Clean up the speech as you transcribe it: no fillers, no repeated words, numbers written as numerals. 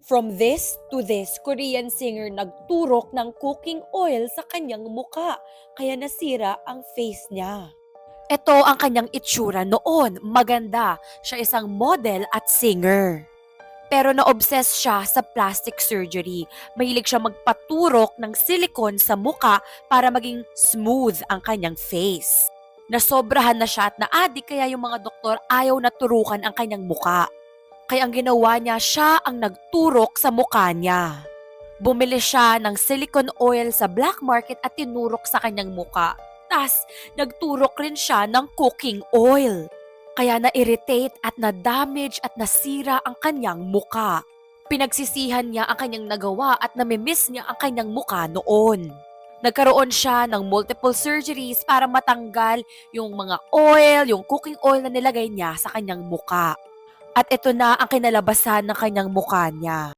From this to this, Korean singer nagturok ng cooking oil sa kanyang muka, kaya nasira ang face niya. Ito ang kanyang itsura noon, maganda, siya isang model at singer. Pero na-obsess siya sa plastic surgery. Mahilig siya magpaturok ng silicone sa muka para maging smooth ang kanyang face. Nasobrahan na siya at na-addict kaya yung mga doktor ayaw na turukan ang kanyang muka. Kaya ang ginawa niya, siya ang nagturok sa mukha niya. Bumili siya ng silicone oil sa black market at tinurok sa kanyang muka. Tas, nagturok rin siya ng cooking oil. Kaya na-irritate at na-damage at nasira ang kanyang muka. Pinagsisihan niya ang kanyang nagawa at namimiss niya ang kanyang muka noon. Nagkaroon siya ng multiple surgeries para matanggal yung mga oil, yung cooking oil na nilagay niya sa kanyang muka. At ito na ang kinalabasan ng kanyang mukha niya.